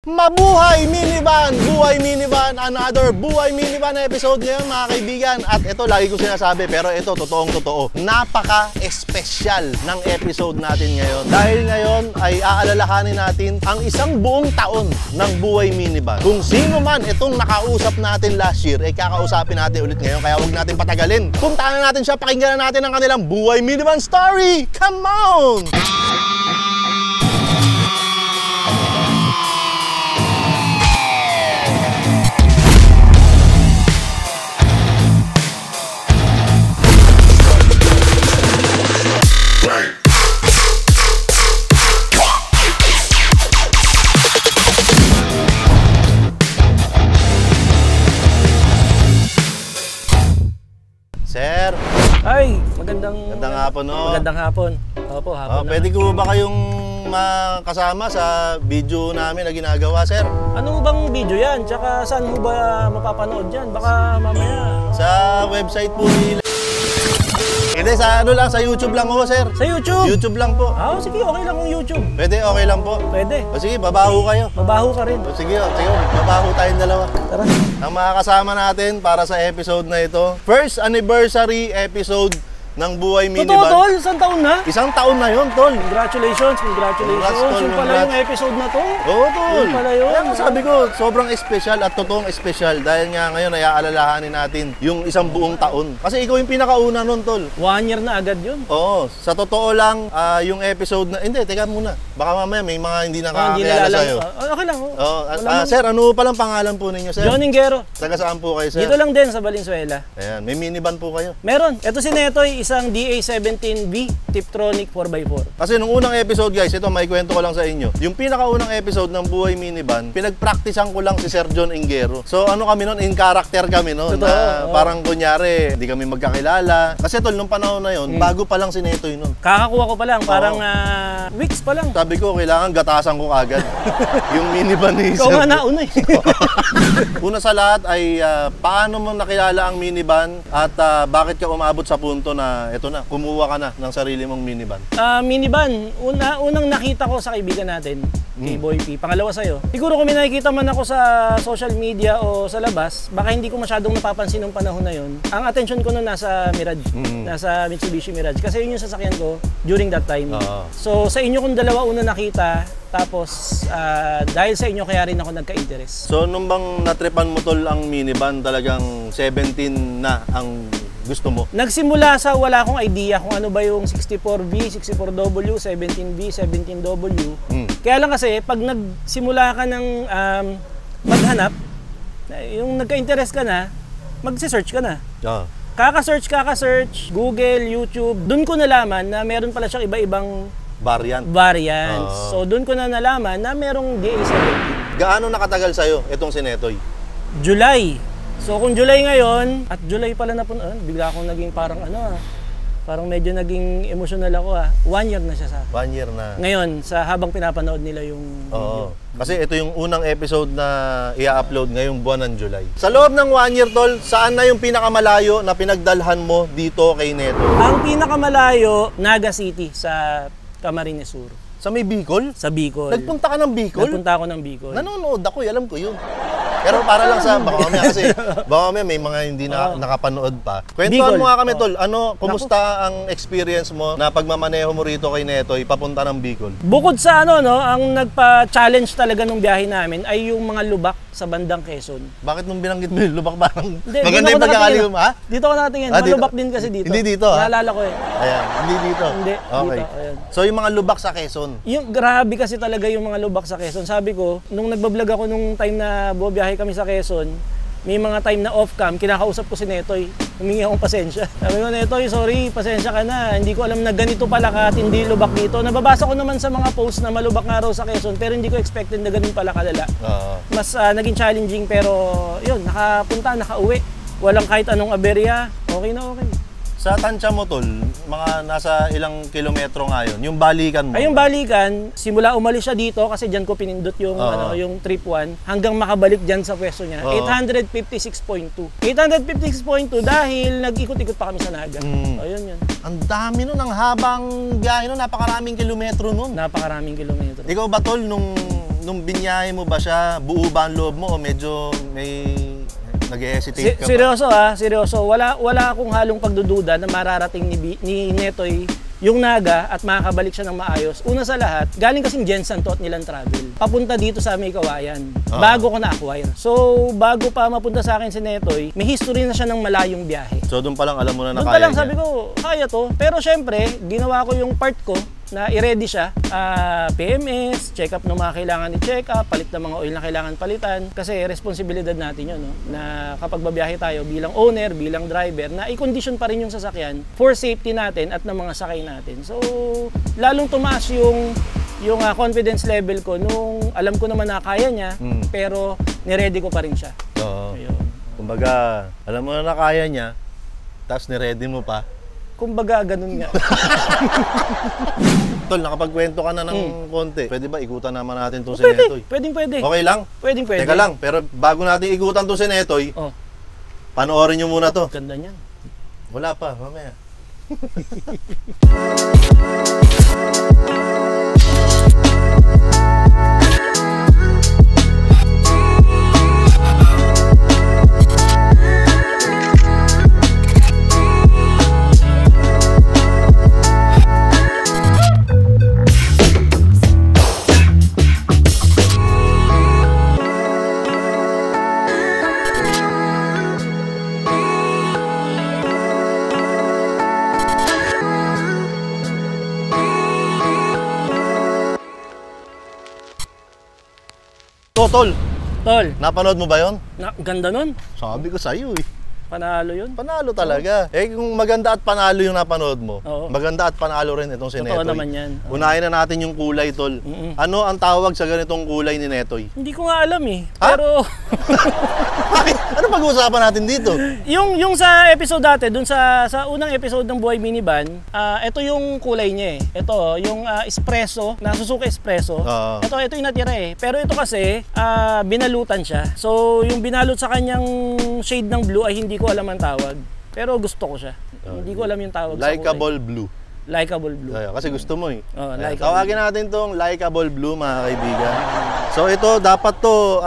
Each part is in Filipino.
Mabuhay Minivan! Buhay Minivan! Another Buhay Minivan episode ngayon mga kaibigan. At ito, lagi ko sinasabi, pero ito, totoong totoo. Napaka-espesyal ng episode natin ngayon. Dahil ngayon ay aalalahanin natin ang isang buong taon ng Buhay Minivan. Kung sino man itong nakausap natin last year, ay kakausapin natin ulit ngayon. Kaya huwag natin patagalin. Puntahan na natin siya, pakinggan na natin ang kanilang Buhay Minivan story! Come on! Sir! Ay, magandang hapon, no? Magandang hapon. Opo, hapon na. Pwede ko ba kayong makasama sa video namin na ginagawa, sir? Ano bang video yan? Tsaka saan mo ba mapapanood yan? Baka mamaya. Sa website po nila. Hindi, sa ano lang, sa YouTube lang po, sir. Sa YouTube? YouTube lang po. Sige, okay lang kung YouTube. Pwede, okay lang po. Pwede. Sige, babaho kayo. Mabaho ka rin. Sige, babaho tayong dalawa. Tara. Ang makakasama natin para sa episode na ito, first anniversary episode ng Buhay Minivan. Totoo, tol? Isang taon na? Isang taon na yun, tol. Congratulations. Congrats, tol. Yun pala yung episode na to? Oo, tol. Yun pala yun. Kaya sabi ko, sobrang espesyal at totoong espesyal dahil nga ngayon ay aalalahanin natin yung isang buong taon. Kasi ikaw yung pinakauna nun, tol. 1 year na agad yun. Oo, sa totoo lang, yung episode na... Hindi, teka muna. Baka mamaya may mga hindi nakakakilala sa'yo. Okay lang. Sir, ano palang pangalan po ninyo, sir? John Ingero. Taga saan po kayo, sir? Dito lang din sa Valenzuela. Ayan, may minivan po kayo. Meron. Ito si Netoy, isang DA17V Tiptronic 4x4. Kasi nung unang episode, guys, ito may kwento ko lang sa inyo. Yung pinakaunang episode ng Buhay Minivan, pinagpraktisan ko lang si Sir John Ingero. So ano kami nun, in character kami nun. Na parang kunyari, hindi kami magkakilala. Kasi tol, nung panahon na yun, bago pa lang si Netoy nun. Kakakuha ko pa lang, parang weeks pa lang. Sabi ko, kailangan gatasan ko agad yung minivan ni Sir. Ikaw nga nauna eh. Una sa lahat ay paano mo nakilala ang minivan at bakit ka umabot sa punto na ito na, kumuha ka na ng sarili mong minivan? Minivan, unang nakita ko sa kaibigan natin, kay Boy P. Pangalawa sa'yo. Siguro kung may nakikita man ako sa social media o sa labas, baka hindi ko masyadong napapansin nung panahon na yun. Ang attention ko nun nasa Mirage, nasa Mitsubishi Mirage. Kasi yun yung sasakyan ko during that time. So sa inyo kung dalawa una nakita, tapos dahil sa inyo kaya rin ako nagka-interest. So nung bang natripan mo tol ang minivan, talagang 17 na ang gusto mo? Nagsimula sa wala akong idea kung ano ba yung 64V, 64W, 17V, 17W. Kaya lang kasi pag nagsimula ka ng maghanap, yung nagka-interest ka na, magsi-search ka na. Kaka-search, Google, YouTube, dun ko nalaman na meron pala siyang iba-ibang variants. So doon ko na nalaman na merong DA17. Gaano nakatagal sa'yo itong si Netoy? July. So kung July ngayon, at July pala na po, bigla akong naging parang parang medyo naging emotional ako 1 year na siya sa. 1 year na. Ngayon, sa habang pinapanood nila yung video. Kasi ito yung unang episode na i-upload ngayong buwan ng July. Sa loob ng 1 year, tol, saan na yung pinakamalayo na pinagdalhan mo dito kay Netoy? Ang pinakamalayo, Naga City sa Camarines Sur. Sa may Bicol? Sa Bicol. Nagpunta ka ng Bicol? Nagpunta ako ng Bicol. Nanonood ako, alam ko yun. Pero para lang sa baka mamaya kasi baka mamaya may mga hindi nakapanood pa. Kwentuhan mo nga kami tol, kumusta ang experience mo na pagmamaneho mo rito kay Netoy papunta ng Bicol? Bukod sa ang nagpa-challenge talaga nung biyahe namin ay yung mga lubak sa bandang Quezon. Bakit nung binanggit mo yung lubak parang maganda yung pagkakaligam, ha? Dito ako nakatingin, malubak din kasi dito. Hindi dito, ha? Naalala ko eh. Ayan, hindi dito. Hindi, okay. Dito, ayan. So yung mga lubak sa Quezon? Yung grabe kasi talaga yung mga lubak sa Quezon. Sabi ko, nung nagbablog ako nung time na bumabiyahe kami sa Quezon, may mga time na off-cam, kinakausap ko si Netoy. Humingi akong pasensya. Sabi ko, Netoy, sorry, pasensya ka na. Hindi ko alam na ganito pala katindi lubak dito. Nababasa ko naman sa mga post na malubak nga raw sa Quezon, pero hindi ko expected na ganun pala kalala. Mas naging challenging, pero yun, nakapunta, nakauwi. Walang kahit anong aberya. Okay na okay. Sa tansya mo tol, mga nasa ilang kilometro nga yun, yung balikan mo? Ay, yung balikan, simula umalis siya dito kasi dyan ko pinindot yung, yung trip 1 hanggang makabalik dyan sa pwesto niya, 856.2. 856.2 dahil nag-ikot-ikot pa kami sa Naga. Ayun yun. Ang dami nun, ang habang biyahe nun, napakaraming kilometro nun. Napakaraming kilometro. Ikaw ba tol, nung nung binyahe mo ba siya, buo ba ang loob mo o medyo may nag-hesitate ka ba? Seryoso seryoso. Wala akong halong pagdududa na mararating ni Netoy yung Naga at makakabalik siya ng maayos. Una sa lahat, galing kasing Jensen to at Nilan Travel. Papunta dito sa May Kawayan. Bago ko na-acquire. So, bago pa mapunta sa akin si Netoy, may history na siya ng malayong biyahe. So, doon pa lang alam mo na Doon kaya pa lang niya. sabi ko, kaya to. Pero syempre, ginawa ko yung part ko na i-ready siya. PMS, check-up ng mga kailangan i-check-up, palit ng mga oil na kailangan palitan. Kasi responsibilidad natin yun, no? Na kapag babiyahe tayo bilang owner, bilang driver, na i-condition pa rin yung sasakyan for safety natin at ng mga sakay natin. So, lalong tumaas yung confidence level ko nung alam ko naman na kaya niya, pero ni-ready ko pa rin siya. Oo. Ayun. Kumbaga, alam mo na kaya niya, tapos ni-ready mo pa. Kumbaga, ganun nga. Tol, nakapagkwento ka na ng konti. Pwede ba ikutan naman natin itong si Pwede, Netoy? pwede. Okay lang? Pwede. Teka lang, pero bago natin ikutan itong si Netoy, Oh, panoorin nyo muna to. ganda niyan. Wala pa, mamaya. Tol, Tol, napanood mo ba yon? ganda nun. Sabi ko sa'yo eh. Panalo yun. Panalo talaga. Eh kung maganda at panalo yung napanood mo, Oo. maganda at panalo rin itong si Totoo Netoy. naman yan. Oo. Unahin na natin yung kulay, Tol. Ano ang tawag sa ganitong kulay ni Netoy? Hindi ko nga alam eh. Ha? Pero Bakit? Ano pag-uusapan natin dito? yung sa episode dati, dun sa unang episode ng Buhay Minivan, ito yung kulay niya eh. Ito, yung espresso, na Suzuki Espresso. Oo. Ito yung natira eh. Pero ito kasi, binalutan siya. So, yung binalot sa kanyang shade ng blue ay hindi ko alam ang tawag. Pero gusto ko siya. Hindi ko alam yung tawag sa kulay. Likeable blue. Likeable blue. Ayan, kasi gusto mo eh. Oo, Ayan, likeable. tawagin natin tong Likeable blue, mga kaibigan. So ito, dapat to,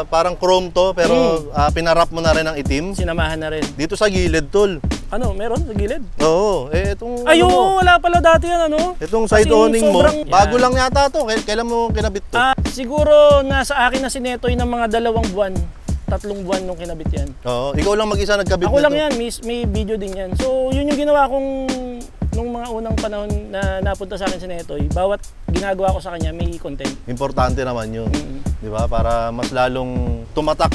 parang chrome to, pero pinarap mo na rin ng itim. Sinamahan na rin. Dito sa gilid, Tol. Ano, meron sa gilid? Oo, itong Ay, ano mo, oo, wala pala dati yan, ano? itong side Kasi awning mo, sobrang- bago Yan. lang yata to. Kailan mo kinabit to? Siguro nasa akin na si Netoy ng mga 2 buwan. 3 buwan nung kinabit yan. Oo, ikaw lang mag-isa nagkabit Ako nito. lang yan, may video din yan. So, yun yung ginawa kong nung mga unang panahon na napunta sa akin si Netoy. Bawat ginagawa ko sa kanya, may content. Importante naman yun. Di ba? Para mas lalong tumatak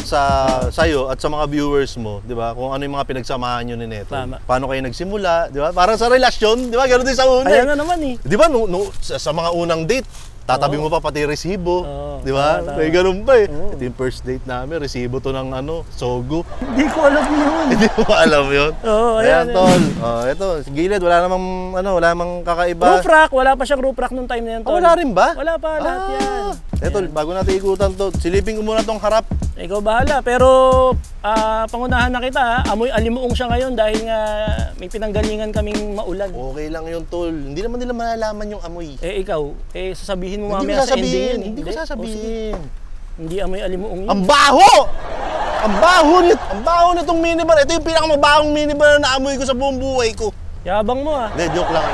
sa'yo at sa mga viewers mo. Di ba? Kung ano yung mga pinagsamahan nyo ni Neto. Tama. Paano kayo nagsimula. Di ba? Para sa relasyon. Di ba? Ganun din sa una. Ayan na naman eh. Di ba? Sa mga unang date, tatabi mo pa pati resibo. Oo, Di ba? tama. May ganun pa eh. Oo. Ito yung first date namin. Resibo to ng Sogo. Hindi ko alam yun. Hindi mo alam yun. Oo, Ayan, ayan. Tol. Ito, sa gilid, wala namang kakaiba. Roof rack, wala pa siyang roof rack nung time na yan, Tol. Wala rin ba? Wala pa, lahat yan. Eto, bago natin ikutan to, silipin ko muna tong harap. Ikaw bahala, pero pangunahan na kita, ha? Amoy alimuong siya ngayon dahil nga may pinanggalingan kaming maulan. Okay lang yun, Tol. Hindi naman nila malalaman yung amoy. Ikaw, sasabihin mo Hindi ko mamaya sa ending sasabihin. yun. Hindi ko O, sige. sasabihin. Hindi amoy alimuong yun. Ang baho! Ang baho nitong minivan. Ito yung pinakamabahong minivan na naamoy ko sa buong buhay ko. Yabang mo ah. Hindi, joke lang.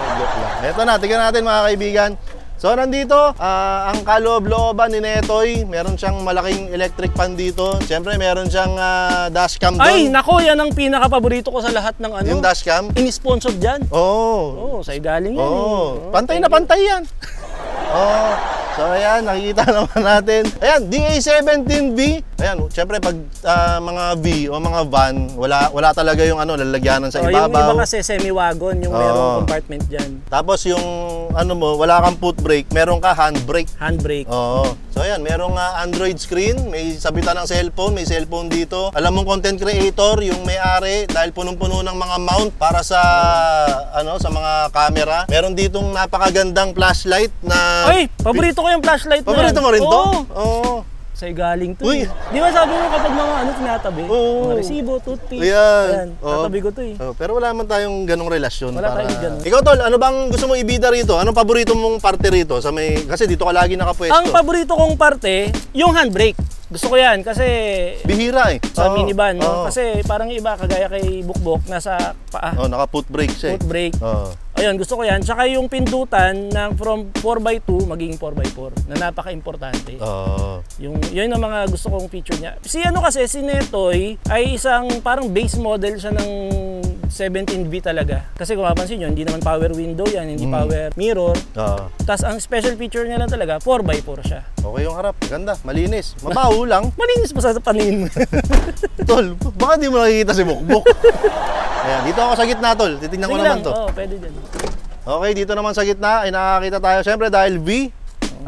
Ito na, tignan natin mga kaibigan. So, nandito, ang kaloob-looban ni Netoy. Meron siyang malaking electric fan dito. Siyempre, meron siyang dashcam doon. Ay, nako, yan ang pinaka-paborito ko sa lahat ng ano. Yung dashcam? In-sponsored dyan. Oo. Oo, sa'yo galing yan. Oo. eh. Pantay na pantay yan. Oo. So ayan, nakikita naman natin. Ayan, DA17V. Ayan, syempre pag mga V o mga van, wala talaga yung lalagyanan sa Yung iba ibabaw. kasi semi-wagon, yung Oo. merong compartment dyan. Tapos yung mo, wala kang foot brake, meron ka handbrake. Handbrake. Oo. So ayan, merong Android screen, may sabitan ng cellphone, may cellphone dito. Alam mong content creator, yung may-ari, dahil punong-puno ng mga mount para sa sa mga camera. Meron ditong napakagandang flashlight na Ay, paborito ko yung flashlight na paborito yan. mo rin to? Oo. Oo. Sa'yo galing to. Uy! Di ba sabi mo kapag mga tinatabi? Oo. Mga resibo, toothpaste. Ayan. Tatabi ko to eh. Pero wala man tayong ganong relasyon. Wala tayong ganun. Ikaw tol, ano bang gusto mo ibida rito? Anong paborito mong parte rito? Kasi dito ka lagi nakapwesto. Ang paborito kong parte, yung handbrake. Gusto ko yan kasi Bihira eh. sa minivan, no? Kasi parang iba, kagaya kay Bukbok, nasa paa. Naka-foot brake siya eh. Foot brake. Ayun, gusto ko yan. Tsaka yung pindutan ng from 4x2 magiging 4x4 na napaka-importante. Yun ang mga gusto kong feature niya. Si Netoy ay isang parang base model siya ng 17V talaga. Kasi kung mapansin nyo, hindi naman power window yan, hindi power mirror. Tapos ang special feature niya lang talaga, 4x4 siya. Okay yung harap, ganda, malinis. Mabaho lang. Malinis pa sa paningin mo. Tol, baka di mo nakikita si Bukbok. Ayan, dito ako sa gitna tol, titignan ko naman to. Oo, pwede dyan. Okay, dito naman sa gitna ay nakakita tayo. Siyempre dahil V,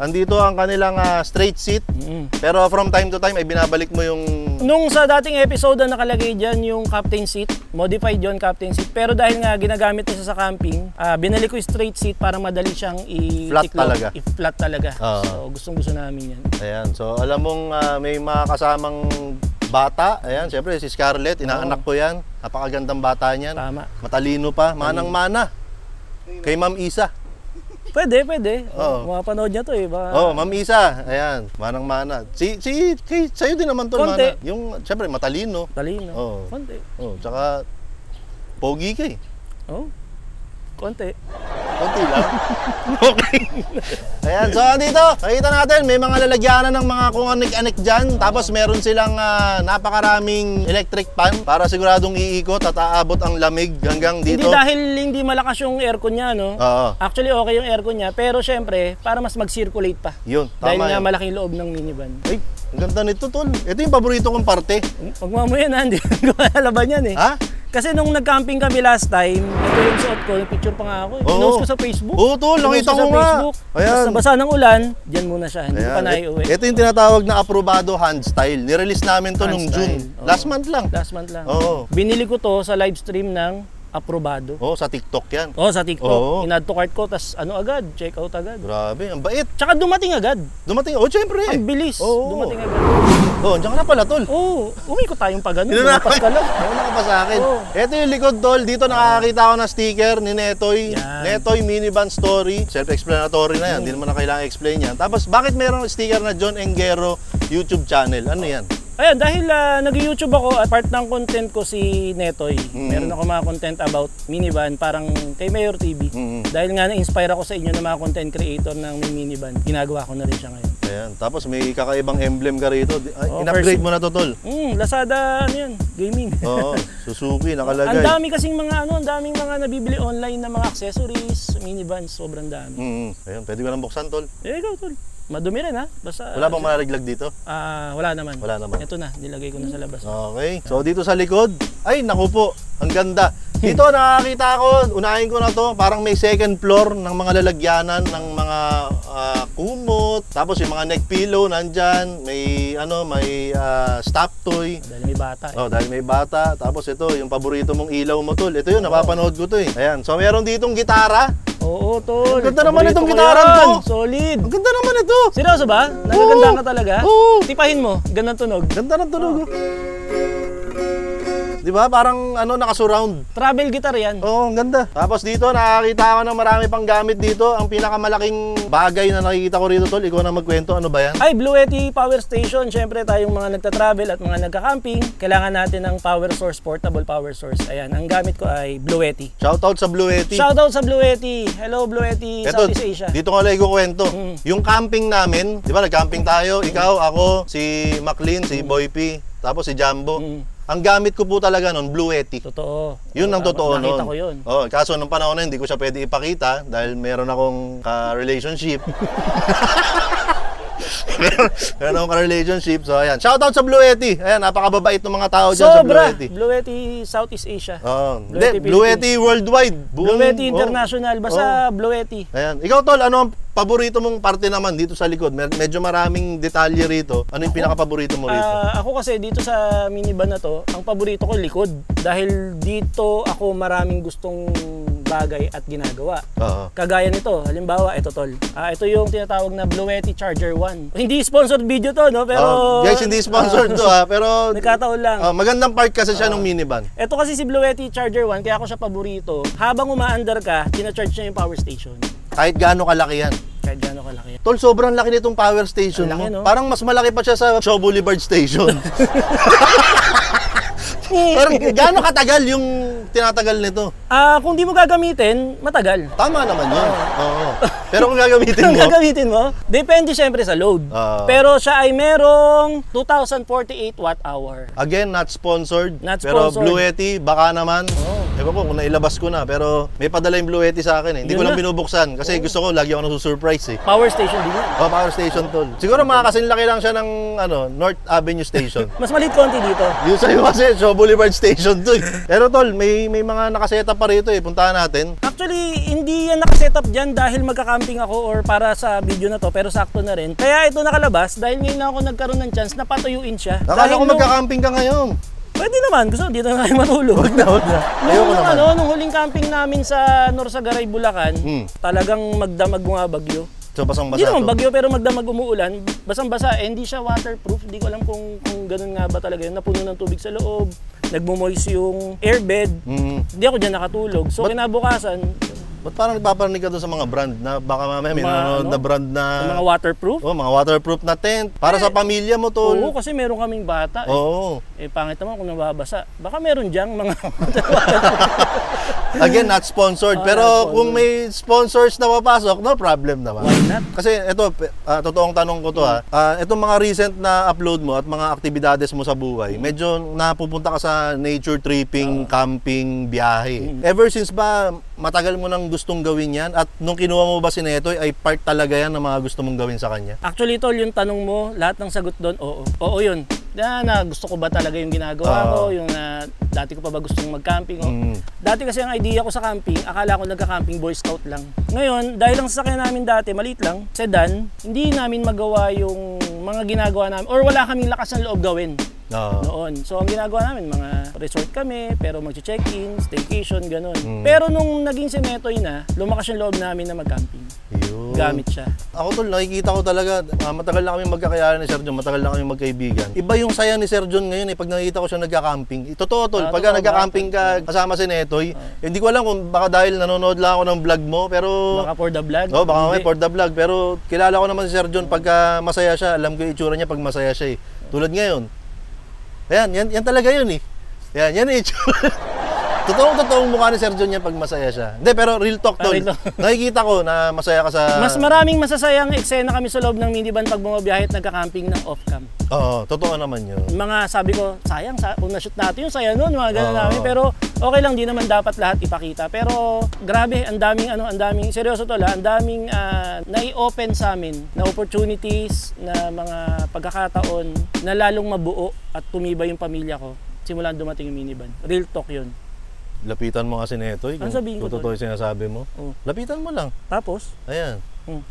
andito ang kanilang straight seat. Pero from time to time ay binabalik mo yung... Nung sa dating episode na nakalagay dyan yung captain seat, modified yon captain seat. Pero dahil nga ginagamit nila sa camping, binalik ko yung straight seat para madali siyang flat talaga. I-flat talaga. So gustong-gusto namin yan. Ayan, so alam mong may mga kasamang bata. Ayan, siyempre si Scarlett, inaanak ko yan. Napakagandang bata niyan. Tama. Matalino pa, manang-mana. Kay Ma'am Isa. Pwede. Mapanood niya to eh. Ma'am Isa. Ayan, manang-mana. Sa'yo din naman to, Konti. mana. Yung, siyempre, matalino. Talino. Konti. Tsaka, pogi ka eh. Konti. Konti lang. Okay. Ayan, so dito, nakita natin, may mga lalagyanan ng mga kung anik-anik dyan. Tapos meron silang napakaraming electric fan para siguradong iikot at aabot ang lamig hanggang dito. Hindi dahil hindi malakas yung aircon niya, no? Actually, okay yung aircon niya. Pero syempre, para mas mag-circulate pa. Yun, dahil tama nga yun. malaking loob ng minivan. Ay, ang ganda nito, tol. Ito yung paborito kong parte. Huwag mo yan, hindi ko malalaban yan eh. Ha? Kasi nung nag-camping kami last time, ito yung suot ko, yung picture pa nga ako. Pinost ko sa Facebook. Oo, tol, nakita ko nga. Ayan. Basta basa ng ulan, dyan muna siya, hindi pa naiuwi. Ito yung tinatawag na aprobado hand style. Nirelease namin to nung June. Last month lang. Binili ko to sa live stream ng Aprobado. Sa TikTok yan. Sa TikTok. In-add to cart ko, tas agad, check out agad. Grabe, ang bait. Tsaka dumating agad. Syempre. Ang bilis. Dumating agad. Diyan ka na pala, tol. Umikot tayong pa ganun. Lumapas ka lang. Nauna ka pa sa akin. Ito yung likod, tol. Dito nakakita ko ng sticker ni Netoy. Netoy Minivan Story. Self-explanatory na yan. Hindi naman na kailangan explain yan. Tapos, bakit mayroong sticker na John Engero YouTube channel? Ano yan? Ayan, dahil nag-YouTube ako at part ng content ko si Netoy. Meron ako mga content about minivan, parang kay Mayor TV. Dahil nga na-inspire ako sa inyo ng mga content creator ng minivan. Ginagawa ko na rin siya ngayon. Ayan, tapos may kakaibang emblem ka rito. In-upgrade mo na to, tol. Lazada, gaming. Suzuki, nakalagay. Ang dami kasing mga ang daming mga nabibili online na mga accessories, minivans, sobrang dami. Ayan, pwede ko nang buksan, tol. Ikaw, tol. Madumi rin ha. Basta, wala bang malariglag dito? Wala naman. Wala naman. Ito na, nilagay ko na sa labas. Okay. So dito sa likod, ay naku po, ang ganda. Dito nakakita ko, unahin ko na to, parang may second floor ng mga lalagyanan ng mga kumot, tapos yung mga neck pillow nandyan, may stop toy. Dahil may bata. Dahil may bata. Tapos ito, yung paborito mong ilaw mo, tol. Ito yun, napapanood ko to eh. Ayan, so meron ditong gitara. Oo, tol. Ang ganda naman itong gitara to. Solid. Ang ganda naman ito. Seryoso ba? Nagaganda ka talaga? Oo. Tipahin mo, gandang tunog. Ganda ng tunog. Di ba? Parang naka-surround. Travel guitar yan. Oo, ang ganda. Tapos dito, nakakita ako ng marami pang gamit dito. Ang pinakamalaking bagay na nakikita ko rito, tol, ikaw na magkwento. Ano ba yan? Ay, Blue Yeti Power Station. Siyempre, tayong mga nagta-travel at mga nagka-camping, kailangan natin ng power source, portable power source. Ayan, ang gamit ko ay Blue Yeti. Shoutout sa Blue Yeti. Shoutout sa Blue Yeti. Hello, Blue Yeti, Southeast Asia. Dito ko lang ikukwento. Yung camping namin, di ba, nag-camping tayo. Ikaw, ako, si Maclean, si Boy P, tapos si Jumbo. Ang gamit ko po talaga nun, Blue Yeti. Totoo. Yun ang totoo nun. Nakita ko yun. Kaso nung panahon na hindi ko siya pwede ipakita dahil meron akong ka-relationship. meron akong ka-relationship. So ayan, shoutout sa Blue Yeti. Ayan, napakababait ng mga tao dyan sa Blue Yeti. Blue Yeti Southeast Asia. Blue Yeti worldwide. Blue Yeti international. Basta Blue Yeti. Ayan. Ikaw, tol, ano ang paborito mong parte naman dito sa likod? Medyo maraming detalye rito. Ano yung pinaka-paborito mo rito? Ako kasi dito sa minivan na to, ang paborito ko likod. Dahil dito ako maraming gustong bagay at ginagawa. Oo. Kagaya nito, halimbawa, ito tol. Ito yung tinatawag na Bluetti Charger 1. Hindi sponsored video to, no? Pero Guys, hindi sponsored to ha, pero nagkataon lang. magandang part kasi siya ng minivan. Ito kasi si Bluetti Charger 1, kaya ako siya paborito. Habang umaandar ka, tina-charge niya yung power station. Kahit gaano kalaki yan. Kahit gaano kalaki. Tol, sobrang laki nitong power station Ang laki, mo. no? Parang mas malaki pa siya sa Shaw Boulevard Station. Pero gaano katagal yung tinatagal nito? Kung di mo gagamitin, matagal. Tama naman yun. Oo. Pero kung gagamitin Kung mo, gagamitin mo, depende syempre sa load. Pero siya ay merong 2,048 watt-hour. again, not sponsored. Not Pero sponsored. Bluetti, baka naman. Ewan ko kung nailabas ko na. Pero may padala yung Bluetti sa akin eh. Hindi ko Yun lang na. binubuksan. Kasi gusto ko, lagi ako nasusurprise eh. Power station din yan. Power station tol. Siguro mga kasing laki lang siya ng North Avenue Station. Mas maliit konti dito. Yung sa'yo kasi, Shaw Boulevard Station to eh. Pero tol, may mga nakasetup pa rito eh. Puntahan natin. Actually, hindi yan nakasetup dyan dahil magka-camping ako or para sa video na to, pero sakto na rin. Kaya ito nakalabas dahil ngayon na ako nagkaroon ng chance na patuyuin siya. Nakala ko nung- magka-camping ka ngayon. Pwede naman, gusto dito na kayo matulog. Wag na. Ayoko naman. Nung huling camping namin sa Norsagaray, Bulacan, talagang magdamag nga bagyo. So, basang-basa Hindi naman to. bagyo pero magdamag umuulan, basang-basa, hindi siya waterproof. Hindi ko alam kung ganun nga ba talaga yun. Napuno ng tubig sa loob, nagmumoist yung airbed. Hindi ako dyan nakatulog. So kinabukasan, Ba't parang nagpaparinig ka doon sa mga brand na baka mamaya may Mga nanonood ano? na brand na... mga waterproof. mga waterproof na tent. Para sa pamilya mo, tol. Oo, kasi meron kaming bata. Oo. Pangit naman kung nababasa. Baka meron dyang mga... Again, not sponsored. Pero not kung may sponsors na papasok, no problem naman. Why not? Kasi ito, totoong tanong ko to ha. Itong mga recent na upload mo at mga aktibidades mo sa buhay, medyo napupunta ka sa nature tripping, camping, biyahe. Ever since ba matagal mo nang gustong gawin yan? At nung kinuha mo ba si Netoy, ay part talaga yan ng mga gusto mong gawin sa kanya? Actually, tol, yung tanong mo, lahat ng sagot doon, oo. Oo yun. Na gusto ko ba talaga yung ginagawa ko, yung dati ko pa ba gustong mag-camping. Dati kasi ang idea ko sa camping, akala ko nagka-camping Boy Scout lang. Ngayon, dahil ang sasakyan namin dati, maliit lang, sedan, hindi namin magawa yung mga ginagawa namin, or wala kaming lakas ng loob gawin. Noon. So ang ginagawa namin, mga resort kami, pero mag-check-in, staycation, ganun. Pero nung naging si Netoy na, lumakas yung loob namin na mag-camping. Yun. Gamit siya. Ako tol, nakikita ko talaga, matagal na kami magkakilala ni Sir John, matagal na kami magkaibigan. Iba yung saya ni Sir John ngayon pag nakikita ko siya nagka-camping. Totoo tol, pagka totoo, nagka-camping ka kasama si Netoy, hindi ko alam kung baka dahil nanonood lang ako ng vlog mo, pero... Baka for the vlog. baka Hindi. may for the vlog, pero kilala ko naman si Sir John pagka masaya siya, alam ko yung itsura niya pag masaya siya eh. Tulad ngayon. Ayan, yan talaga yun eh. Yan yung itsura. Totoong mukha ni Sir John yan pag masaya siya. Hindi, pero real talk tol. real talk. Nakikita ko na masaya ka sa... Mas maraming masasayang eksena kami sa loob ng minivan pag bumabiyahe at nagka-camping ng off-cam. Oo, totoo naman yun. Mga sabi ko, sayang, kung na-shoot natin yung saya nun, mga ganun namin. Pero okay lang, di naman dapat lahat ipakita. Pero grabe, ang daming, seryoso tol, ang daming nai-open sa amin na opportunities, na mga pagkakataon na lalong mabuo at tumibay yung pamilya ko simulan dumating yung minivan. Real talk yun. Lapitan mo kasi Netoy. Ano sabihin ko, Totoo yung sinasabi mo. Oo. Lapitan mo lang. Tapos, Ayan. Hmm.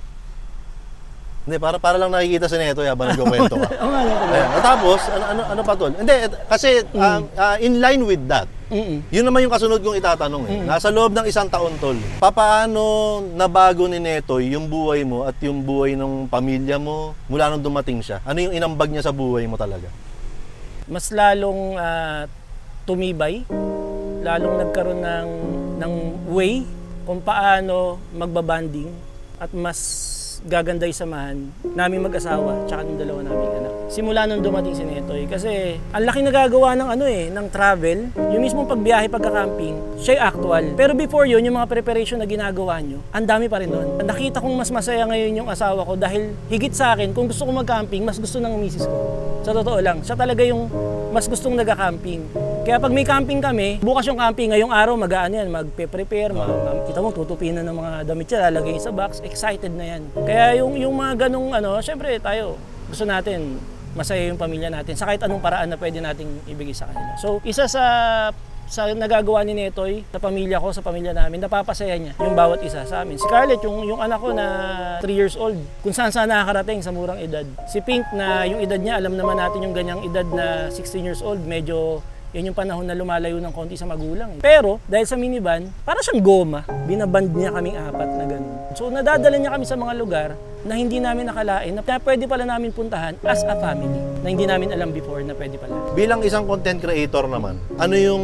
Hindi, para lang nakikita si Netoy habang nagkukwento ka. oo nga lang. Ayan. At tapos, ano pa tol? Hindi, kasi in line with that, yun naman yung kasunod kong itatanong eh. Nasa loob ng isang taon tol, papaano nabago ni Netoy yung buhay mo at yung buhay ng pamilya mo mula nung dumating siya? Ano yung inambag niya sa buhay mo talaga? Mas lalong tumibay, lalong nagkaroon ng way kung paano magbabanding at mas gaganda yung samahan namin mag-asawa tsaka ng dalawa naming anak. Simula nung dumating si Netoy kasi ang laki nagagawa ng ng travel, yung mismong pagbiyahe pagka-camping, siya actual. Pero before yun, yung mga preparation na ginagawa nyo, ang dami pa rin nun. Nakita kong mas masaya ngayon yung asawa ko dahil higit sa akin, kung gusto ko mag-camping, mas gusto ng misis ko. Sa totoo lang, siya talaga yung mas gustong nag-camping. Kaya pag may camping kami, bukas yung camping, ngayong araw magpe-prepare, kita mo tutupin na ng mga damit siya, lalagay sa box, excited na yan. Kaya yung mga ganung syempre tayo, gusto natin masaya yung pamilya natin sa kahit anong paraan na pwede nating ibigay sa kanila. So, isa sa nagagawa ni Netoy sa pamilya ko, sa pamilya namin, napapasaya niya yung bawat isa sa amin. Si Scarlett, yung anak ko na 3 years old, kung saan nakakarating sa murang edad. Si Pink na yung edad niya, alam naman natin yung ganyang edad na 16 years old, medyo Yan yung panahon na lumalayo ng konti sa magulang. Pero dahil sa minivan, para siyang goma. Binaband niya kaming apat na ganun. So nadadala niya kami sa mga lugar na hindi namin nakalain na pwede pala namin puntahan as a family. Na hindi namin alam before na pwede pala. Bilang isang content creator naman, ano yung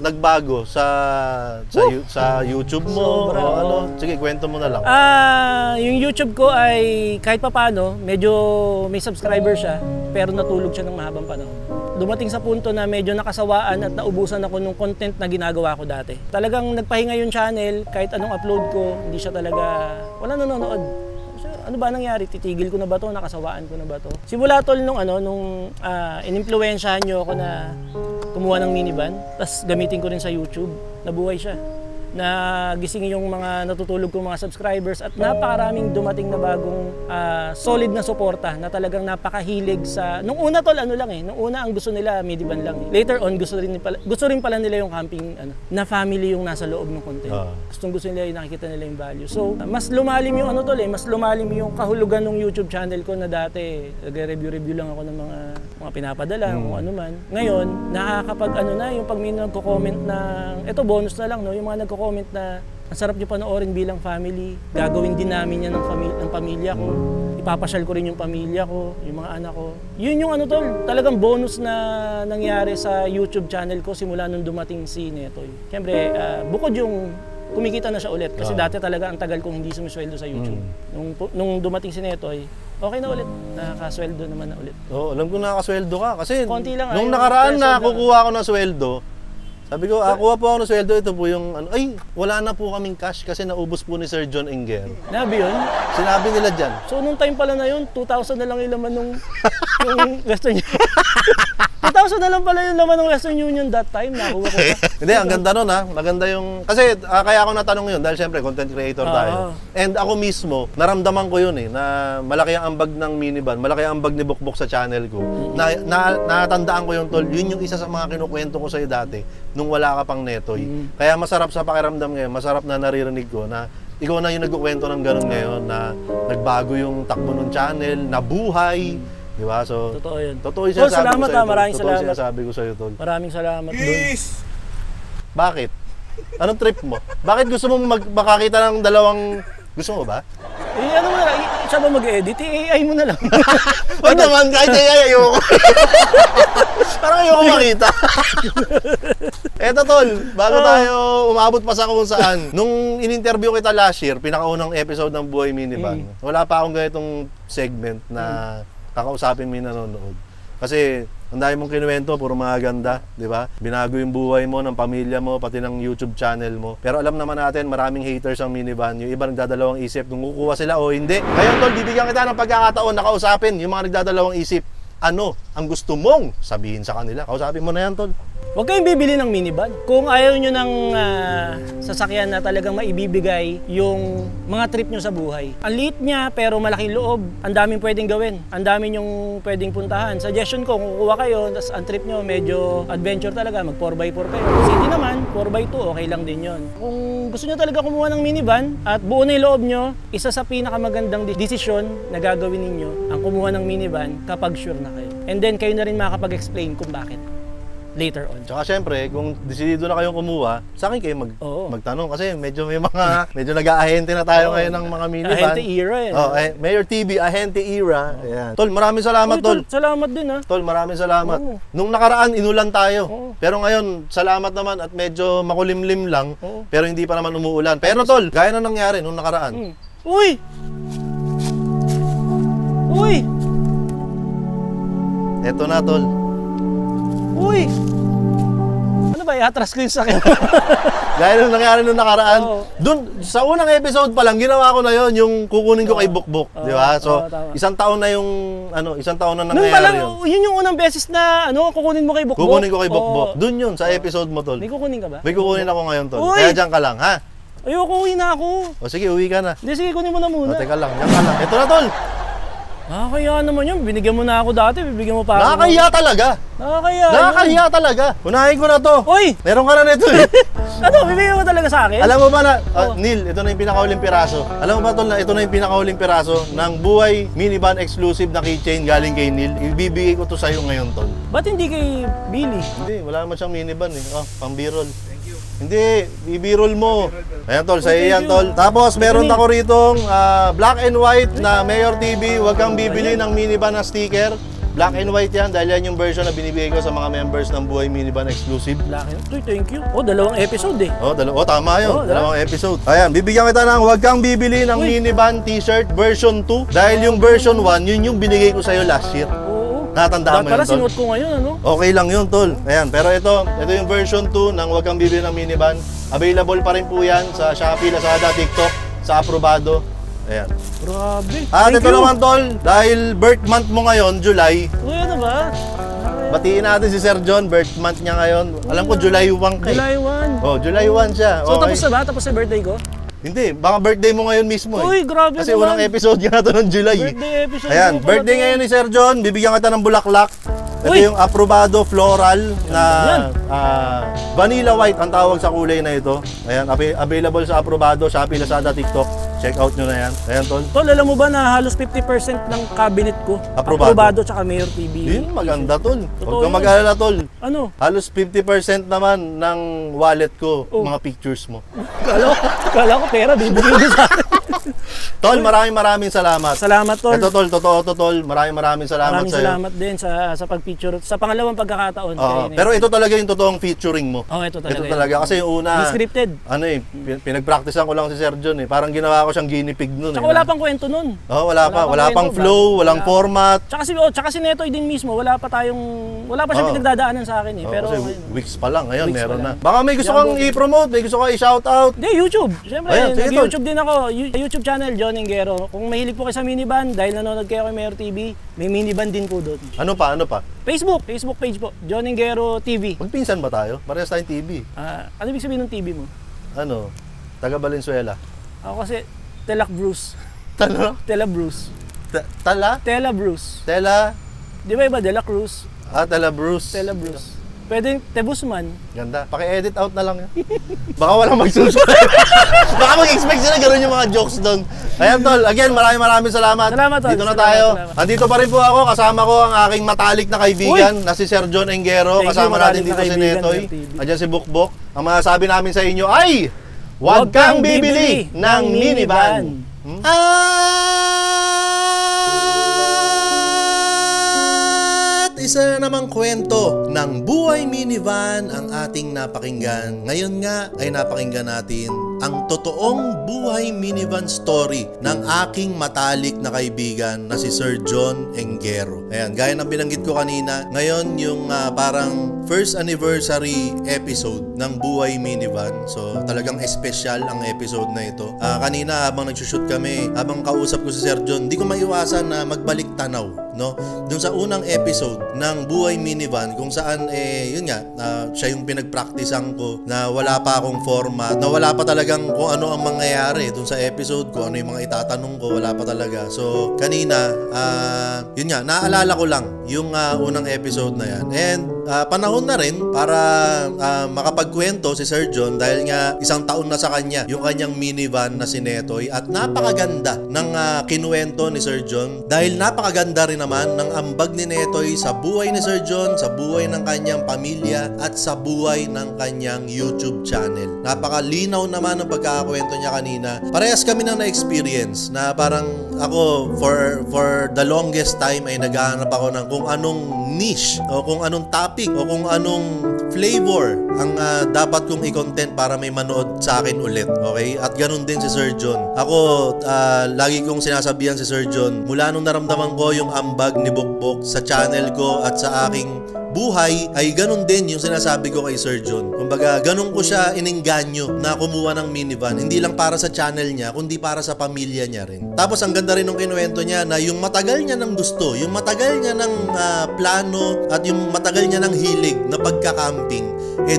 nagbago sa YouTube mo? Sobra, o ano? oo. Sige, kwento mo na lang. Yung YouTube ko ay kahit papaano, medyo may subscriber siya, pero natulog siya ng mahabang panahon. Dumating sa punto na medyo nakasawaan at naubusan ako ng content na ginagawa ko dati. Talagang nagpahinga yung channel, kahit anong upload ko, hindi siya talaga, wala nanonood. Ano ba nangyari? Titigil ko na ba to? Nakasawaan ko na ba to? Simula tol nung inimpluwensyahan nyo ako na kumuha ng minivan, tapos gamitin ko rin sa YouTube, nabuhay siya. Na gising yung mga natutulog kong mga subscribers at napakaraming dumating na bagong solid na suporta na talagang napakahilig sa... Nung una tol, nung una ang gusto nila minivan lang. Later on, gusto rin pala nila yung camping, na family yung nasa loob ng content. Gusto nila yung nakikita nila yung value. So, mas lumalim yung mas lumalim yung kahulugan ng YouTube channel ko na dati. Nag-review lang ako ng mga pinapadala, kung ano man. Ngayon, nakakapag yung pag may nagko-comment ng, ito bonus na lang, no? Yung mga nagko-comment na ang sarap nyo panoorin bilang family, gagawin din namin yan ng pamilya ko, ipapasyal ko rin yung pamilya ko, yung mga anak ko. Yun yung tol, talagang bonus na nangyari sa YouTube channel ko simula nung dumating si Netoy. Siyempre, bukod yung kumikita na siya ulit kasi dati talaga ang tagal kong hindi sumisweldo sa YouTube. Nung dumating si Netoy, okay na ulit. Nakakasweldo naman na ulit. Oo, alam ko nakakasweldo ka kasi konti lang, nung nakaraan na kukuha ko ng sweldo, sabi ko, kuha po ako ng sweldo, ito po yung wala na po kaming cash kasi naubos po ni Sir John Enger. Nabi yun? Sinabi nila dyan. So nung time pala na yun, 2,000 na lang yung laman nung yung Western Union. 2,000 na lang pala yung laman ng Western Union that time, nakuha ko pa. Hindi, ang ganda nun maganda yung... Kasi kaya ako natanong yun dahil syempre content creator tayo. And ako mismo, naramdaman ko yun na malaki ang ambag ng minivan, malaki ang ambag ni Bukbok sa channel ko. Natandaan ko yung tol, yun yung isa sa mga kinukwento ko sa'yo dati nung wala ka pang Netoy. Kaya masarap sa pakiramdam ngayon, masarap na naririnig ko na ikaw na yung nagkukwento ng ganun ngayon na nagbago yung takbo ng channel, nabuhay. Di ba? So, totoo yun. Totoo yung sinasabi salamat ko sa'yo, maraming totoo salamat. yung sinasabi ko sa'yo, tol. Maraming salamat doon. Bakit? Anong trip mo? Bakit gusto mo makakita ng dalawang... Gusto mo ba? Ano mo na lang, siya ba mag-edit? AI mo na lang. Wag naman, kahit AI, ayoko. Parang ayoko makita. Eto tol, bago tayo umabot pa sa kung saan. Nung in-interview kita last year, pinakaunang episode ng Buhay Minivan, wala pa akong ganitong segment na kakausapin mo yung nanonood. Kasi ang dami mong kinuwento, puro mga ganda, di ba? Binago yung buhay mo, ng pamilya mo, pati ng YouTube channel mo. Pero alam naman natin, maraming haters ang minivan. Yung iba nagdadalawang isip kung kukuha sila o hindi. Ngayon tol, bibigyan kita ng pagkakataon na kausapin yung mga nagdadalawang isip. Ano ang gusto mong sabihin sa kanila? Kausapin mo na yan, tol. Huwag kayong bibili ng minivan. Kung ayaw nyo ng sasakyan na talagang maibibigay yung mga trip nyo sa buhay. Ang liit niya pero malaking loob. Ang daming pwedeng gawin. Ang daming yung pwedeng puntahan. Suggestion ko, kung kukuha kayo, tas ang trip nyo medyo adventure talaga, mag 4x4 kayo. City naman, 4x2, okay lang din yon. Kung gusto nyo talaga kumuha ng minivan at buo na yung loob nyo, isa sa pinakamagandang desisyon na gagawin ninyo ang kumuha ng minivan kapag sure na kayo. And then kayo na rin makakapag-explain kung bakit later on. Tsaka syempre, kung desidido na kayong kumuha, sa akin kayo magtanong kasi medyo may mga medyo nag-aahente na tayo ngayon ng mga minivan. Ahente era eh. Mayor TV, Ahente era. Ayan. Tol, maraming salamat, tol. Salamat din ha. Tol, maraming salamat. Nung nakaraan inulan tayo. Pero ngayon, salamat naman at medyo makulimlim lang. Pero hindi pa naman umuulan. Pero tol, gaya na nangyari nung nakaraan. Uy! Uy! Eto na, tol. Uy! Ano ba, i-atras ko yung sakit? Gaya nung nangyari nung nakaraan. Dun, sa unang episode pa lang, ginawa ko na yon yung kukunin ko kay Bukbok. Di ba? So, isang taon na yung, isang taon na nangyayari yun. Yun yung unang beses na, kukunin mo kay Bukbok? Kukunin ko kay Bukbok. Dun yun, sa episode mo, tol. May kukunin ka ba? May kukunin ako ngayon, tol. Uy! Kaya dyan ka lang, ha? Ayoko, uwi na ako. O sige, uwi ka na. Hindi, sige, kunin mo na muna. O, teka lang, dyan ka lang. Ito na, tol. Nakakahiya naman yun. Binigyan mo na ako dati, bibigyan mo pa ako. Nakakahiya talaga. Nakakahiya. Nakakahiya talaga. Unahin ko na to. Uy! Meron ka na nito eh. Ano, bibigyan mo talaga sa akin? Alam mo ba na, Neil, ito na yung pinakauling piraso. Alam mo ba tol na ito na yung pinakauling piraso ng Buhay Minivan exclusive na keychain galing kay Neil. Ibibigay ko to sa'yo ngayon tol. Ba't hindi kay Billy? Hindi, wala naman siyang minivan eh. Oh, pang B-roll. Hindi, i-b-roll mo. Ayan tol, sa'yo yan tol. Tapos meron ako ritong black and white na Mayor TV. Huwag kang bibili ng minivan na sticker. Black and white yan dahil yan yung version na binibigay ko sa mga members ng Buhay Minivan Exclusive. Black and white, thank you. Oh, dalawang episode eh. Oh, tama yun. Dalawang episode. Ayan, bibigyan kita ng huwag kang bibili ng minivan t-shirt version 2 dahil yung version 1, yun yung binigay ko sa'yo last year. Natandaan mo yun, Para tol? sinuot ko ngayon, ano? Okay lang yun, tol. Ayan, pero ito yung version 2 ng huwag kang bibili ng minivan. Available pa rin po yan sa Shopee, Lazada, TikTok, sa Aprobado. Ayan. Grabe. At ito naman, tol, dahil birth month mo ngayon, July, Uy, ano ba? batiin natin si Sir John, birth month niya ngayon. Alam ko, July 1 ka eh. July 1. Oh, July 1 siya. So, Okay. tapos na ba? Tapos na birthday ko? Hindi, baka birthday mo ngayon mismo eh. Uy, grabe Kasi naman. unang episode niya na to ng July eh. Birthday episode. Ayan, ko pala birthday to. ngayon ni Sir John, bibigyan kita ng bulaklak. Ito Uy! yung Aprobado Floral na Yan. vanilla white ang tawag sa kulay na ito. Ayan, available sa Aprobado, Shopee, Lazada, TikTok. Check out nyo na yan. Ayan, tol. Tol, alam mo ba na halos 50% ng cabinet ko Aprobado. tsaka Mayor TV. Yun, maganda, tol. Huwag Totoo kang yun. mag-alala, tol. Ano? Halos 50% naman ng wallet ko, Oh. mga pictures mo. Kala ko pera, bibigyan mo sa akin. Tol, maraming salamat. Salamat, Tol. Ito, tol, totoo to, tol. Maraming salamat Maraming sa'yo. salamat din sa pag-picture. Sa pangalawang pagkakataon. Oo, kay pero ito talaga yung totoong featuring mo. Oh, ito talaga. Ito talaga. Kasi yung una, Scripted. ano eh, pinag-practicean ko lang si Sir John eh. Parang ginawa ko siyang guinea pig nun Tsaka eh. wala pang kwento nun. Oh, wala pang pang kwento, flow, wala. walang format. Tsaka si Netoy din mismo, wala pa siyang Oo. pinagdadaanan sa akin eh. Oh, Pero kasi ayun. weeks pa lang, ngayon Weeks meron pa na. lang. Baka may gusto kang i-promote, may gusto kang i-shoutout. Hindi, YouTube. Siyempre, Ayan, sige, Tol. nag-YouTube din ako. YouTube channel, John Engero. Kung mahilig po kayo sa minivan, dahil nanonood kayo kay Mayor TV, may minivan din po doon. Ano pa? Facebook page po, John Engero TV. Magpinsan ba tayo? Parehas tayong TV. Ano ibig sabihin ng TV mo? Ano? Taga Valenzuela. Ako kasi, Telak Bruce. Tala? Tela Bruce. Tala? Tela Bruce. Tela? Di ba iba? Dela Cruz. Tela Bruce. Tela Bruce. Pwede Tebusman. Ganda. Paki-edit out na lang yan. Baka walang magsusunod. Baka mag-expect sila gano'n yung mga jokes doon. Ayan, tol. Again, maraming salamat. Salamat, tol. Dito na Salamat, tayo. salamat. Andito pa rin po ako. Kasama ko ang aking matalik na kaibigan na si Sir John Engero. Thank you, Kasama natin matalik dito na si kaibigan, Netoy. Sir TV. Andiyan si Bukbok. Ang masasabi namin sa inyo ay huwag kang bibili ng minivan. At isa na namang kwento ng Buhay Minivan ang ating napakinggan. Ngayon nga ay napakinggan natin ang totoong buhay minivan story ng aking matalik na kaibigan na si Sir John Engero. Ayan, gaya ng binanggit ko kanina, ngayon yung parang first anniversary episode ng Buhay Minivan. So talagang espesyal ang episode na ito. Kanina habang nagsushoot kami, habang kausap ko si Sir John, di ko maiwasan na magbalik tanaw, no? Doon sa unang episode ng Buhay Minivan kung saan yun nga, siya yung pinag-practicean ko na wala pa akong format, na wala pa talagang kung ano ang mangyayari doon sa episode, kung ano yung mga itatanong ko, wala pa talaga. So kanina, yun nga, naalala ko lang yung unang episode na yan. And panahon na rin para makapagkwento si Sir John dahil nga isang taon na sa kanya yung kanyang minivan na si Netoy at napakaganda ng kinuwento ni Sir John dahil napakaganda rin naman ng ambag ni Netoy sa buhay ni Sir John, sa buhay ng kanyang pamilya at sa buhay ng kanyang YouTube channel. Napakalinaw naman ng pagkakakwento niya kanina. Parehas kami nang na-experience na parang ako for the longest time ay naghahanap ako ng kung anong niche o kung anong topic o kung anong flavor ang dapat kong i-content para may manood sa akin ulit. Okay? At ganun din si Sir John. Ako, lagi kong sinasabihan si Sir John, mula nung naramdaman ko yung ambag ni Bukbok sa channel ko at sa aking buhay, ay ganun din yung sinasabi ko kay Sir John. Kumbaga, ganun ko siya inengganyo na kumuha ng minivan. Hindi lang para sa channel niya, kundi para sa pamilya niya rin. Tapos, ang ganda rin ng kinuwento niya na yung matagal niya ng gusto, yung matagal niya ng plano at yung matagal niya ng hilig na pagka-camping,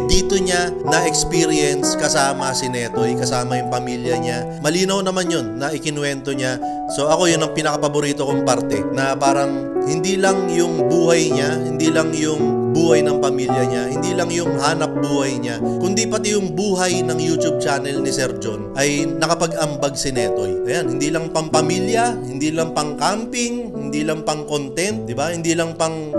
dito niya na-experience kasama si Netoy, kasama yung pamilya niya. Malinaw naman yun na ikinuwento niya. So ako yun ang pinakapaborito kong parte, na parang hindi lang yung buhay niya, hindi lang yung buhay ng pamilya niya, hindi lang yung hanap buhay niya, kundi pati yung buhay ng YouTube channel ni Sir John ay nakapag-ambag si Netoy. Ayan, hindi lang pang pamilya, hindi lang pang camping, hindi lang pang content, di ba? Hindi lang pang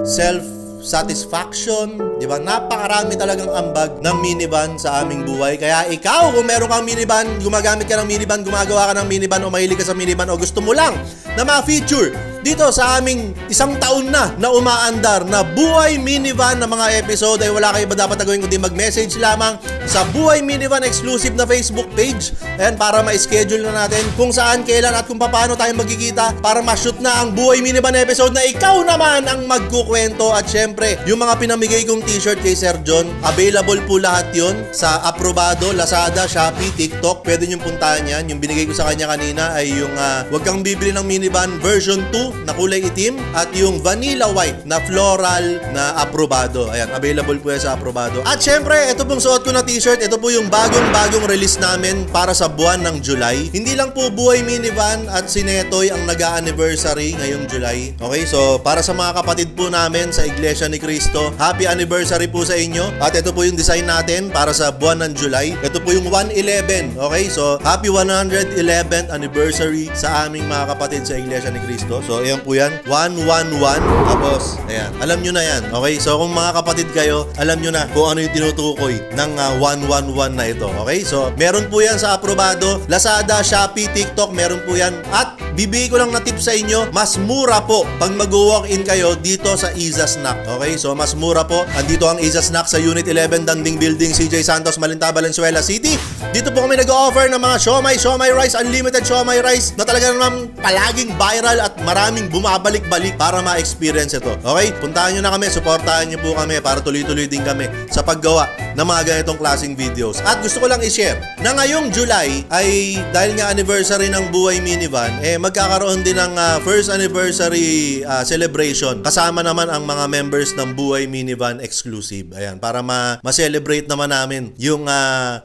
satisfaction, di ba? Napakarami talagang ambag ng minivan sa aming buhay. Kaya ikaw, kung meron kang minivan, gumagamit ka ng minivan, gumagawa ka ng minivan, o mahilig ka sa minivan, o gusto mo lang na ma-feature dito sa aming isang taon na umaandar na Buhay Minivan na mga episode, ay wala kayo ba dapat na gawin kundi mag-message lamang sa Buhay Minivan exclusive na Facebook page. Ayan, para ma-schedule na natin kung saan, kailan at kung paano tayo magkikita para ma-shoot na ang Buhay Minivan episode na ikaw naman ang magkukwento. At syempre, yung mga pinamigay kong t-shirt kay Sir John, available po lahat yon sa Aprobado, Lazada, Shopee, TikTok. Pwede nyo puntahan yan. Yung binigay ko sa kanya kanina ay yung Huwag Kang Bibili ng Minivan version 2 na kulay itim, at yung vanilla white na floral na Aprobado. Ayan, available po yan sa Aprobado. At syempre, ito pong suot ko na t-shirt, ito po yung bagong release namin para sa buwan ng July. Hindi lang po Buhay Minivan at si Netoy ang nag-a-anniversary ngayong July. Okay, so para sa mga kapatid po namin sa Iglesia ni Cristo, happy anniversary po sa inyo. At ito po yung design natin para sa buwan ng July. Ito po yung 111. Okay, so happy 111th anniversary sa aming mga kapatid sa Iglesia ni Cristo. So ayan po yan, 111. Tapos, ayan, alam nyo na yan. Okay, so kung mga kapatid kayo, alam nyo na kung ano yung tinutukoy ng 111 na ito. Okay, so meron po yan sa Aprobado, Lazada, Shopee, TikTok, meron po yan. At bibigay ko lang na tip sa inyo, mas mura po pag mag-walk-in kayo dito sa Iza Snack. Okay, so mas mura po. Andito ang Iza Snack sa Unit 11, Danding Building, CJ Santos, Malinta, Valenzuela City. Dito po kami nag-offer ng mga siomai rice, unlimited siomai rice na talaga naman palaging viral at maraming bumabalik-balik para ma-experience ito. Okay? Puntahan nyo na kami, supportahan nyo po kami para tuloy-tuloy din kami sa paggawa ng mga ganitong klaseng videos. At gusto ko lang i-share na ngayong July ay dahil nga anniversary ng Buhay Minivan, magkakaroon din ng first anniversary celebration. Kasama naman ang mga members ng Buhay Minivan exclusive. Ayan, para ma-celebrate naman namin yung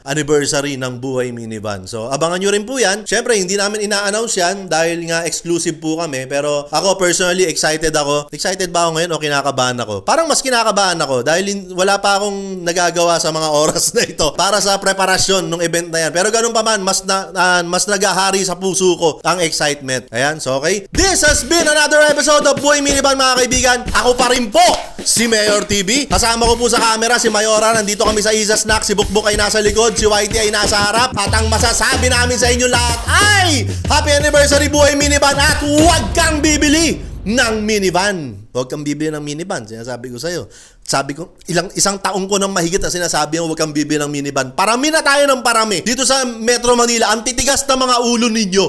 anniversary ng Buhay Minivan. So, abangan nyo rin po yan. Syempre, hindi namin ina-announce yan dahil nga exclusive po kami. Pero ako personally, excited ako. Excited ba ako ngayon o kinakabahan ako? Parang mas kinakabahan ako dahil wala pa akong nagagawa sa mga oras na ito para sa preparasyon ng event na yan. Pero ganun pa man, mas nagahari sa puso ko ang excitement. Ayan, so okay. This has been another episode of Buhay Minivan, mga kaibigan. Ako pa rin po, si Mayor TV. Kasama ko po sa camera si Mayora. Nandito kami sa Iza Snack. Si Bukbuk ay nasa likod. Si Whitey ay nasa harap. At ang masasabi namin sa inyo lahat ay Happy Anniversary Buhay Minivan at huwag kang bibili ng minivan. Huwag kang bibili ng minivan. Sinasabi ko sa'yo. Sabi ko, isang taong ko nang mahigit na sinasabi huwag kang bibili ng minivan. Parami na tayo ng parami. Dito sa Metro Manila, ang titigas na mga ulo ninyo.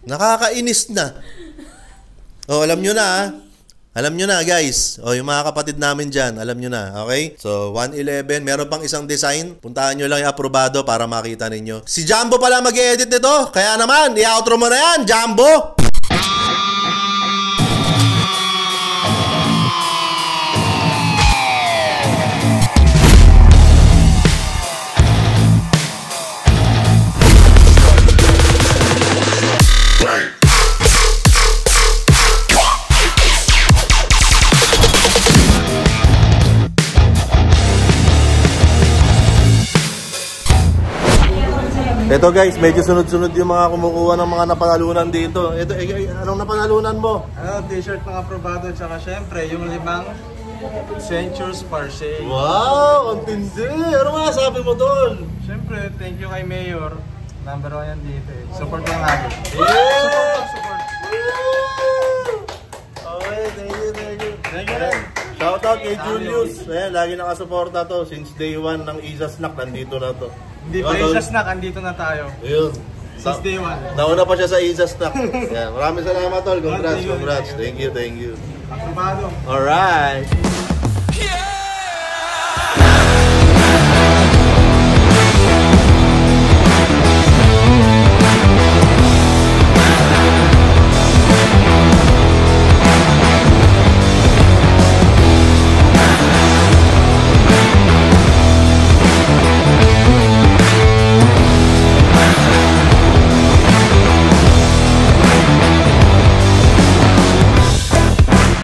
Nakakainis na. O, alam nyo na Alam nyo na guys, o yung mga kapatid namin dyan, alam nyo na, okay? So 111, meron pang isang design, puntahan nyo lang yung Aprobado para makita ninyo. Si Jumbo pala mag-edit nito, kaya naman, i-outro mo na yan, Jumbo! Ito guys, medyo sunod-sunod yung mga kumukuha ng mga napanalunan dito. Ito, anong napanalunan mo? T-shirt ng Aprobado, tsaka syempre yung 5 Centures Parse. Wow, ang tindi! Ano nga sabi mo doon? Syempre, thank you kay Mayor. Number 1 yan dito eh. Support lang natin. Yeah! Support. Okay, thank you. Thank you. Shoutout kay Julius. Ayan, lagi nakasuporta to. Since day 1 ng Iza Snack, nandito na to. Hindi pa Iza Snack, andito na tayo. Ayun. Since day 1. Nauna pa siya sa Iza Snack. Yan. Maraming salamat tol. Congrats. Thank you. Aprobado. Alright.